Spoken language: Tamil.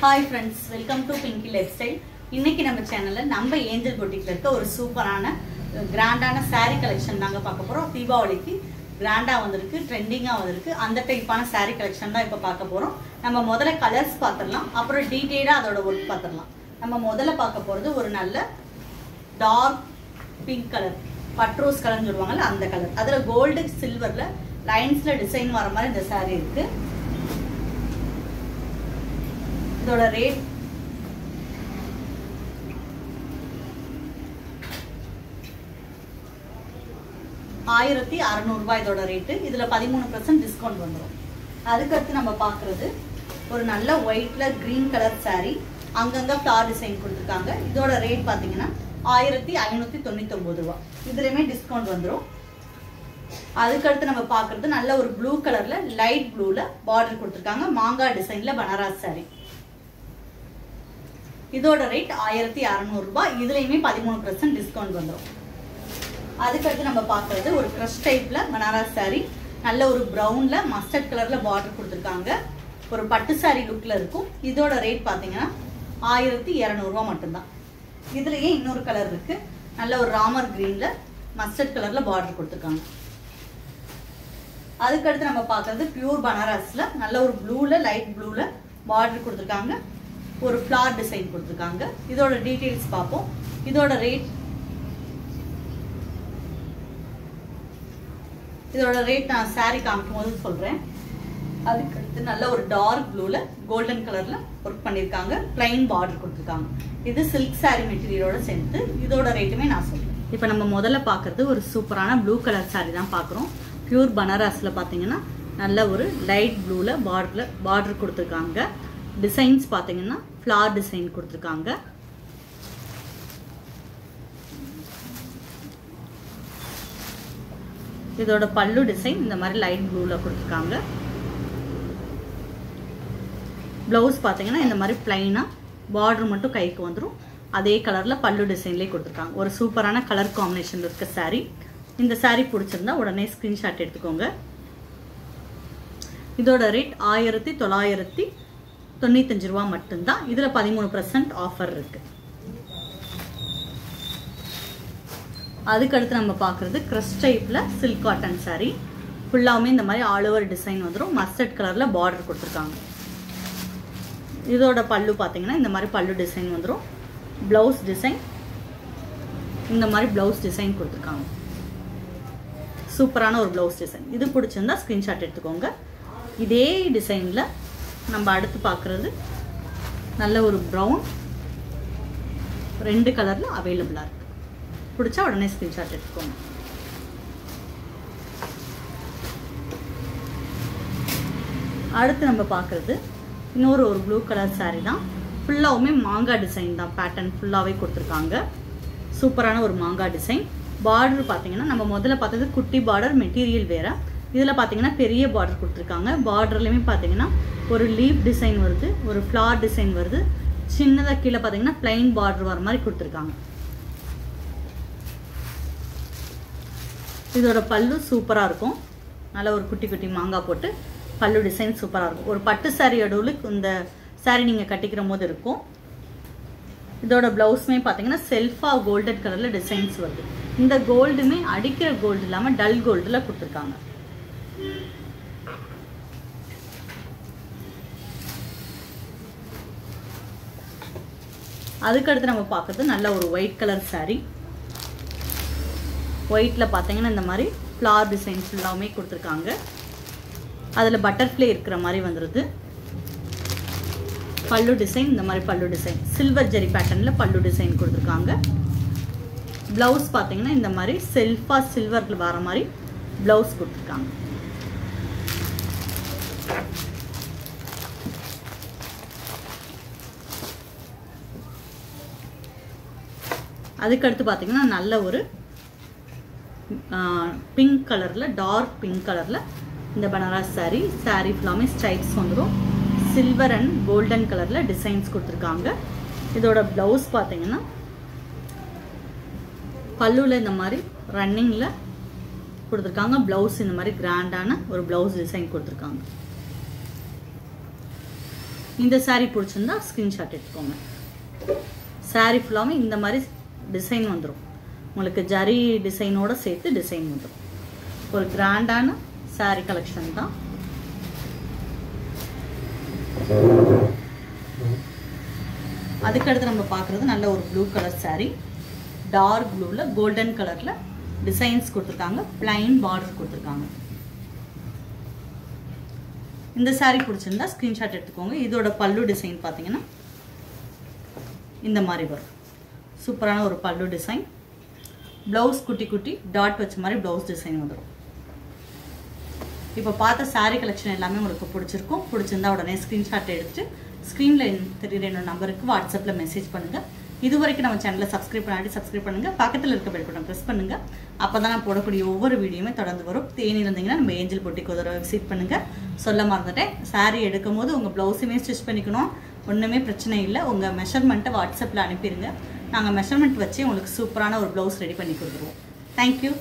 Hi friends, welcome to Pinky Lifestyle. இன்னைக்கு நம்ம சேனல்ல நம்ம ஏஞ்சல் பொட்டிக்ல இருக்க ஒரு சூப்பரான கிராண்டான saree collection நாங்க பார்க்க போறோம். தீபாவளிக்கு கிராண்டா வந்திருக்கு, ட்ரெண்டிங்கா வந்திருக்கு. அந்த டைப்பான saree collection தான் இப்ப பார்க்க போறோம். நம்ம முதல்ல கலர்ஸ் பார்த்தறலாம், அப்புறம் டீடைலா அதோட வர்க் பார்த்தறலாம். நம்ம முதல்ல பார்க்க போறது ஒரு நல்ல டார்க் பிங்க் கலர், பட்ரோஸ் கலர்னு சொல்வாங்கல அந்த கலர். அதுல கோல்ட் சில்வர்ல லைன்ஸ்ல டிசைன் வர மாதிரி இந்த saree இருக்கு. இதோட ரேட் ₹1600 இதோட ரேட். இதுல 13% டிஸ்கவுண்ட் வந்துரும். அதுக்கு அடுத்து நம்ம பார்க்கிறது ஒரு நல்ல ஒயிட்ல கிரீன் கலர் saree, அங்கங்க ஃப்ளவர் டிசைன் கொடுத்திருக்காங்க. இதோட ரேட் பாத்தீங்கன்னா ₹1599. இதுலயுமே டிஸ்கவுண்ட் வந்துரும். அதுக்கு அடுத்து நம்ம பார்க்கிறது நல்ல ஒரு ப்ளூ கலர்ல லைட் ப்ளூல பார்டர் கொடுத்திருக்காங்க, மாங்காய் டிசைன்ல பனாரஸ் saree. இதோட ரேட் ₹1600. இதுலயுமே 13% டிஸ்கவுண்ட் வந்துரும். அதுக்கு அடுத்து நம்ம பார்க்கிறது ஒரு கிரஷ் டைப்ல பனாரஸ் saree, நல்ல ஒரு பிரவுன்ல மஸ்டர்ட் கலர்ல பார்டர் கொடுத்திருக்காங்க. ஒரு பட்டு saree லுக்ல இருக்கும். இதோட ரேட் பாத்தீங்கன்னா ₹1200 மட்டும்தான். இதுலயே இன்னொரு கலர் இருக்கு, நல்ல ஒரு ராமர் கிரீன்ல மஸ்டர்ட் கலர்ல பார்டர் கொடுத்திருக்காங்க. அதுக்கு அடுத்து நம்ம பார்க்கிறது பியூர் பனாரஸ்ல நல்ல ஒரு ப்ளூல லைட் ப்ளூல பார்டர் கொடுத்திருக்காங்க, ஒரு ஃப்ளவர் டிசைன் கொடுத்திருக்காங்க. இதோட டீடைல்ஸ் பார்ப்போம். இதோட ரேட் நான் saree காமிக்கும் போது சொல்றேன். அதுக்கு அடுத்து நல்ல ஒரு டார்க் ப்ளூல கோல்டன் கலர்ல ஒர்க் பண்ணிருக்காங்க, பிளைன் பார்டர் கொடுத்திருக்காங்க. இது சில்க் saree மெட்டீரியலோட சேர்த்து. இதோட ரேட்டுமே நான் சொல்றேன். இப்போ நம்ம முதல்ல பார்க்கிறது ஒரு சூப்பரான ப்ளூ கலர் saree தான் பார்க்குறோம். பியூர் பனாரஸ்ல பாத்தீங்கன்னா நல்ல ஒரு லைட் ப்ளூல பார்டர் கொடுத்திருக்காங்க. டிசைன்ஸ் பாத்தீங்கன்னா ஃப்ளவர் டிசைன் கொடுத்திருக்காங்க. இதோட பல்லு டிசைன் இந்த மாதிரி லைட் ப்ளூல கொடுத்திருக்காங்க. பிளவுஸ் பாத்தீங்கன்னா இந்த மாதிரி பிளைனா பார்டர் மட்டும் கைக்கு வந்துரும். அதே கலர்ல பல்லு டிசைன்லயே கொடுத்திருக்காங்க. ஒரு சூப்பரான கலர் காம்பினேஷன் இருக்க saree. இந்த saree பிடிச்சிருந்தா உடனே ஸ்கிரீன்ஷாட் எடுத்துக்கோங்க. இதோட ரேட் ₹1995 மட்டும்தான். இதுல 13% ஆஃபர் இருக்கு. அதுக்கு அடுத்து நம்ம பார்க்கிறது கிரஷ் டைப்ல சில்க் காட்டன் saree. ஃபுல்லாவுமே இந்த மாதிரி ஆல் ஓவர் டிசைன் வந்துடும். மஸ்டர்ட் கலர்ல பார்டர் கொடுத்திருக்காங்க. இதோட பல்லு பாத்தீங்கன்னா இந்த மாதிரி பல்லு டிசைன் வந்துடும். பிளவுஸ் டிசைன் இந்த மாதிரி பிளவுஸ் டிசைன் கொடுத்திருக்காங்க. சூப்பரான ஒரு பிளவுஸ் டிசைன். இது பிடிச்சிருந்தா ஸ்கிரீன்ஷாட் எடுத்துக்கோங்க. இதே டிசைன்ல நம்ம அடுத்து பார்க்கிறது நல்ல ஒரு ப்ரௌன், ரெண்டு கலர்ல அவைலபிளா இருக்கு. பிடிச்சா உடனே ஸ்கிரீன்ஷாட் எடுத்துக்கோங்க. அடுத்து நம்ம பார்க்கிறது இன்னொரு ஒரு ப்ளூ கலர் saree தான். ஃபுல்லாவுமே மாங்காய் டிசைன் தான், பேட்டர்ன் ஃபுல்லாவே கொடுத்திருக்காங்க. சூப்பரான ஒரு மாங்காய் டிசைன். பார்டர் பாத்தீங்கன்னா நம்ம முதல்ல பார்த்தது குட்டி பார்டர், மெட்டீரியல் வேற. இதுல பாத்தீங்கன்னா பெரிய பார்டர் கொடுத்திருக்காங்க. பார்டர்லயுமே பாத்தீங்கன்னா ஒரு லீஃப் டிசைன் வருது, ஒரு ஃப்ளவர் டிசைன் வருது. சின்னதா கீழே பாத்தீங்கன்னா பிளைன் பார்டர் வர மாதிரி கொடுத்திருக்காங்க. இதோட பல்லு சூப்பரா இருக்கும். நல்ல ஒரு குட்டி குட்டி மாங்காய் போட்டு பல்லு டிசைன் சூப்பரா இருக்கும். ஒரு பட்டு சாரியோட லுக் இந்த saree நீங்க கட்டிக்கிற போது இருக்கும். இதோட பிளவுஸ்மே பாத்தீங்கன்னா செல்ஃபா கோல்டன் கலர்ல டிசைன்ஸ் வருது. இந்த கோல்டுமே அடிக்கிற கோல்டு இல்லாம டல் கோல்டுல கொடுத்திருக்காங்க. அதுக்கடுத்து நம்ம பார்க்கறது நல்ல ஒரு ஒயிட் கலர் saree. ஒயிட்ல பாத்தீங்கன்னா இந்த மாதிரி ஃப்ளவர் டிசைன் ஃபுல்லாவுமே கொடுத்திருக்காங்க. அதுல பட்டர்ஃப்ளை இருக்கிற மாதிரி வந்துருது. பல்லு டிசைன் இந்த மாதிரி பல்லு டிசைன் சில்வர் ஜெரி பேட்டர்ன்ல பல்லு டிசைன் கொடுத்திருக்காங்க. பிளவுஸ் பாத்தீங்கன்னா இந்த மாதிரி செல்ஃபா சில்வர்ல வர மாதிரி பிளவுஸ் கொடுத்திருக்காங்க. அதுக்கு அடுத்து பாத்தீங்கன்னா நல்ல ஒரு பிங்க் கலர்ல டார்க் பிங்க் கலர்ல இந்த பனாரஸ் saree ஃபுல்லாமே ஸ்ட்ரைப்ஸ் வந்துடும். சில்வர் அண்ட் கோல்டன் கலர்ல டிசைன்ஸ் கொடுத்திருக்காங்க. இதோட பிளவுஸ் பாத்தீங்கன்னா பல்லுல இந்த மாதிரி ரன்னிங்ல கொடுத்திருக்காங்க. பிளவுஸ் இந்த மாதிரி கிராண்டான ஒரு பிளவுஸ் டிசைன் கொடுத்திருக்காங்க. இந்த saree பிடிச்சிருந்தா ஸ்கிரீன்ஷாட் எடுத்துக்கோங்க. saree ஃபுல்லாமே இந்த மாதிரி டிசைன் வந்துடும். உங்களுக்கு ஜரி டிசைனோட சேர்த்து டிசைன் வந்துடும். ஒரு கிராண்டான saree கலெக்ஷன் தான். அதுக்கடுத்து நம்ம பார்க்குறது நல்ல ஒரு ப்ளூ கலர் saree. டார்க் ப்ளூவில் கோல்டன் கலரில் டிசைன்ஸ் கொடுத்துருக்காங்க. பிளைன் பார்டர் கொடுத்துருக்காங்க. இந்த saree பிடிச்சிருந்தா ஸ்க்ரீன்ஷாட் எடுத்துக்கோங்க. இதோட பல்லு டிசைன் பார்த்தீங்கன்னா இந்த மாதிரி வரும். சூப்பரான ஒரு பல்லு டிசைன். ப்ளவுஸ் குட்டி குட்டி டாட் வச்ச மாதிரி ப்ளவுஸ் டிசைன் வந்துடும். இப்போ பார்த்த saree கலெக்ஷன் எல்லாமே உங்களுக்கு பிடிச்சிருக்கும். பிடிச்சிருந்தா உடனே ஸ்க்ரீன்ஷாட் எடுத்துட்டு ஸ்க்ரீனில் தெரியுற என்னோட நம்பருக்கு வாட்ஸ்அப்பில் மெசேஜ் பண்ணுங்கள். இது வரைக்கும் நம்ம சேனலை சப்ஸ்கிரைப் பண்ணுங்கள். பக்கத்தில் இருக்க பெல் பட்டன் ப்ரெஸ் பண்ணுங்கள். அப்போ தான் நான் போடக்கூடிய ஒவ்வொரு வீடியோமே தொடர்ந்து வரும். தேனி இருந்தீங்கன்னா நம்ம ஏஞ்சல் பொட்டிக்கு ஒரு தடவை விசிட் பண்ணுங்கள். சொல்ல மறந்துட்டேன், saree எடுக்கும் போது உங்கள் ப்ளவுஸுமே ஸ்டிச் பண்ணிக்கணும். ஒன்றுமே பிரச்சனை இல்லை. உங்கள் மெஷர்மெண்ட்டை வாட்ஸ்அப்பில் அனுப்பிடுங்க. நாங்கள் மெஷர்மெண்ட் வச்சு உங்களுக்கு சூப்பரான ஒரு ப்ளவுஸ் ரெடி பண்ணி கொடுத்துருவோம். தேங்க்யூ.